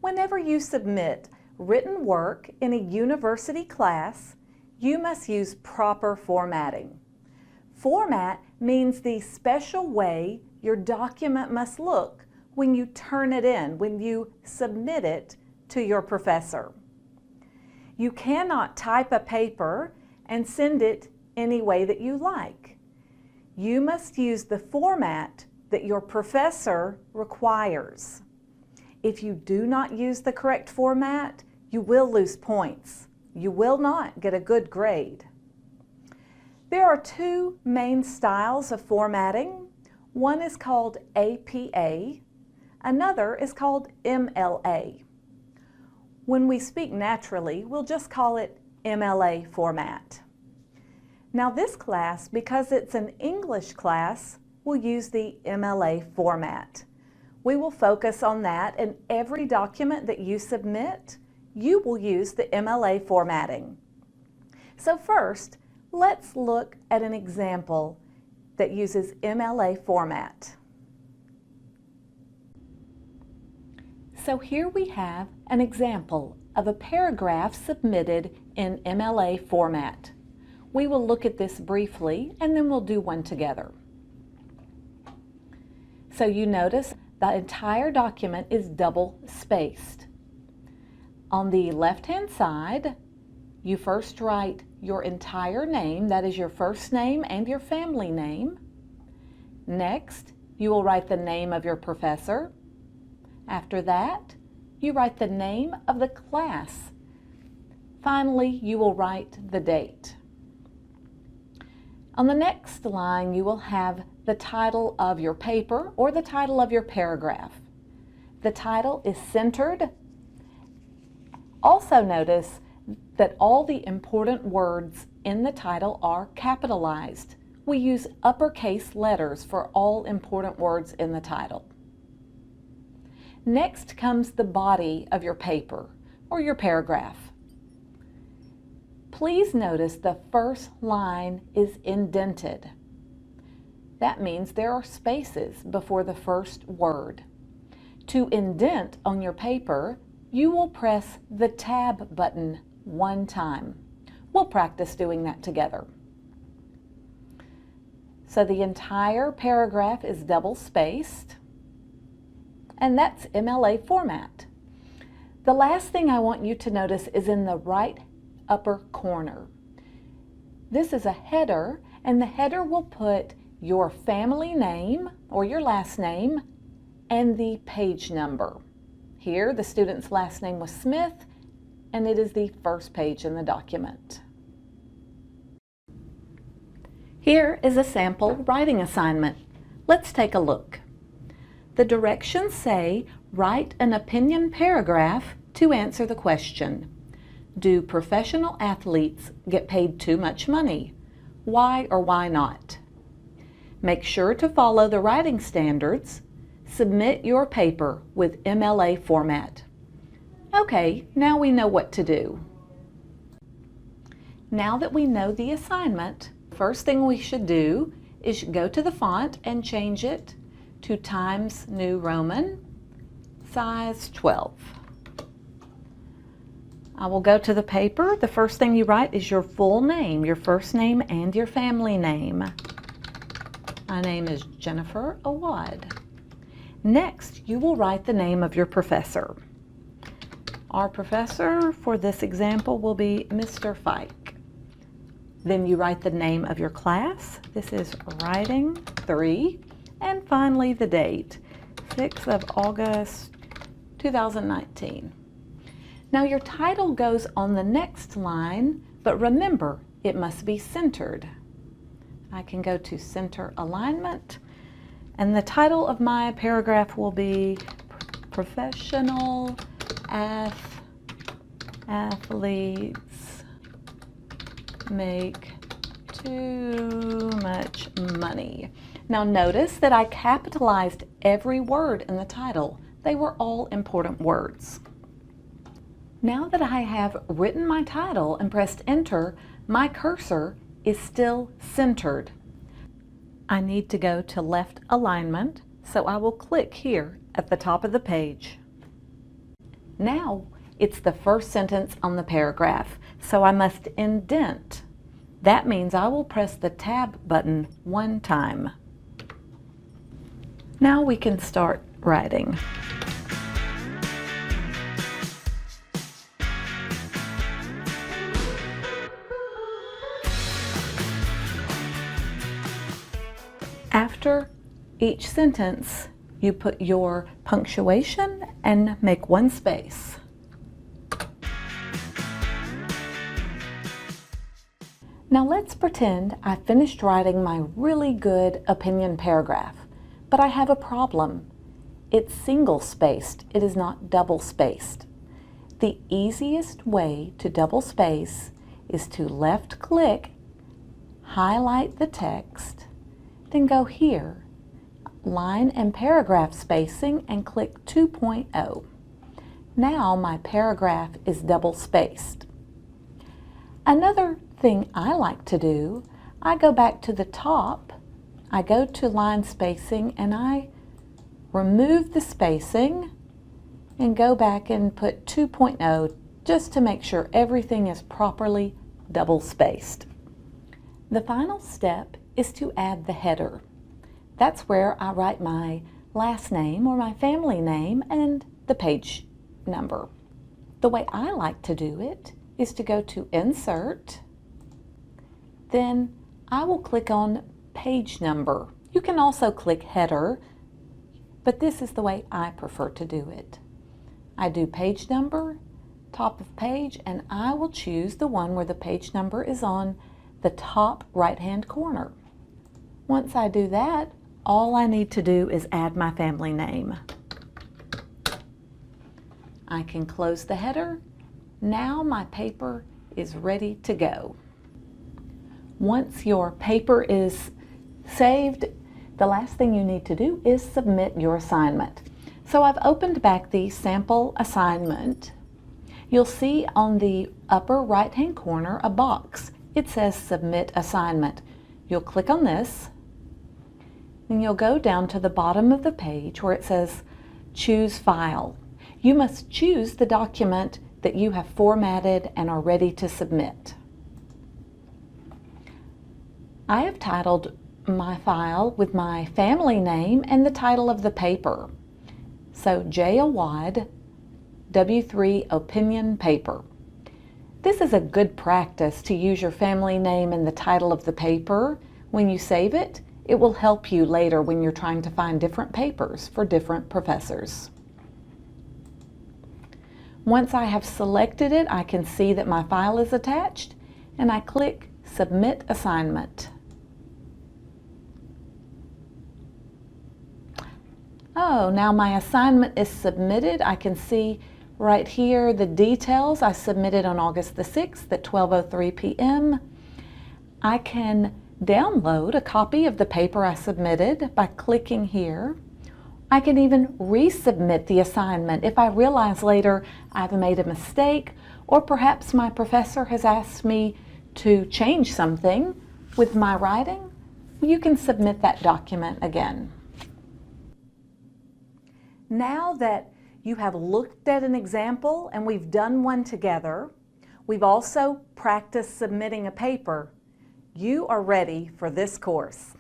Whenever you submit written work in a university class, you must use proper formatting. Format means the special way your document must look when you turn it in, when you submit it to your professor. You cannot type a paper and send it any way that you like. You must use the format that your professor requires. If you do not use the correct format, you will lose points. You will not get a good grade. There are two main styles of formatting. One is called APA, another is called MLA. When we speak naturally, we'll just call it MLA format. Now this class, because it's an English class, will use the MLA format. We will focus on that, and every document that you submit, you will use the MLA formatting. So first, let's look at an example that uses MLA format. So here we have an example of a paragraph submitted in MLA format. We will look at this briefly and then we'll do one together. So you notice the entire document is double spaced. On the left-hand side, you first write your entire name, that is your first name and your family name. Next, you will write the name of your professor. After that, you write the name of the class. Finally, you will write the date. On the next line, you will have the title of your paper or the title of your paragraph. The title is centered. Also notice that all the important words in the title are capitalized. We use uppercase letters for all important words in the title. Next comes the body of your paper or your paragraph. Please notice the first line is indented. That means there are spaces before the first word. To indent on your paper, you will press the Tab button one time. We'll practice doing that together. So the entire paragraph is double spaced, and that's MLA format. The last thing I want you to notice is in the right upper corner. This is a header, and the header will put your family name or your last name and the page number. Here, the student's last name was Smith, and it is the first page in the document. Here is a sample writing assignment. Let's take a look. The directions say, write an opinion paragraph to answer the question, do professional athletes get paid too much money? Why or why not? Make sure to follow the writing standards. Submit your paper with MLA format. Okay, now we know what to do. Now that we know the assignment, first thing we should do is go to the font and change it to Times New Roman, size 12. I will go to the paper. The first thing you write is your full name, your first name and your family name. My name is Jennifer Awad. Next, you will write the name of your professor. Our professor for this example will be Mr. Fike. Then you write the name of your class. This is Writing 3. And finally the date, 6th of August, 2019. Now your title goes on the next line, but remember, it must be centered. I can go to Center Alignment, and the title of my paragraph will be Professional Athletes Make Too Much Money. Now notice that I capitalized every word in the title. They were all important words. Now that I have written my title and pressed enter, my cursor is still centered. I need to go to left alignment, so I will click here at the top of the page. Now it's the first sentence on the paragraph, so I must indent. That means I will press the Tab button one time. Now we can start writing. After each sentence, you put your punctuation and make one space. Now let's pretend I finished writing my really good opinion paragraph, but I have a problem. It's single-spaced, it is not double-spaced. The easiest way to double-space is to left-click, highlight the text, then go here, line and paragraph spacing, and click 2.0. Now my paragraph is double-spaced. Another thing I like to do, I go back to the top, I go to line spacing, and I remove the spacing and go back and put 2.0 just to make sure everything is properly double-spaced. The final step is to add the header. That's where I write my last name or my family name and the page number. The way I like to do it is to go to Insert, then I will click on Page Number. You can also click Header, but this is the way I prefer to do it. I do Page Number, top of page, and I will choose the one where the page number is on the top right-hand corner. Once I do that, all I need to do is add my family name. I can close the header. Now my paper is ready to go. Once your paper is saved, the last thing you need to do is submit your assignment. So I've opened back the sample assignment. You'll see on the upper right-hand corner a box. It says Submit Assignment. You'll click on this, and you'll go down to the bottom of the page where it says Choose File. You must choose the document that you have formatted and are ready to submit. I have titled my file with my family name and the title of the paper. So J. Awad, W3 Opinion Paper. This is a good practice to use your family name and the title of the paper. When you save it, it will help you later when you're trying to find different papers for different professors. Once I have selected it, I can see that my file is attached, and I click Submit Assignment. Oh, now my assignment is submitted. I can see right here the details. I submitted on August the 6th at 12:03 p.m. I can download a copy of the paper I submitted by clicking here. I can even resubmit the assignment if I realize later I've made a mistake, or perhaps my professor has asked me to change something with my writing. You can submit that document again. Now that you have looked at an example and we've done one together, we've also practiced submitting a paper, you are ready for this course.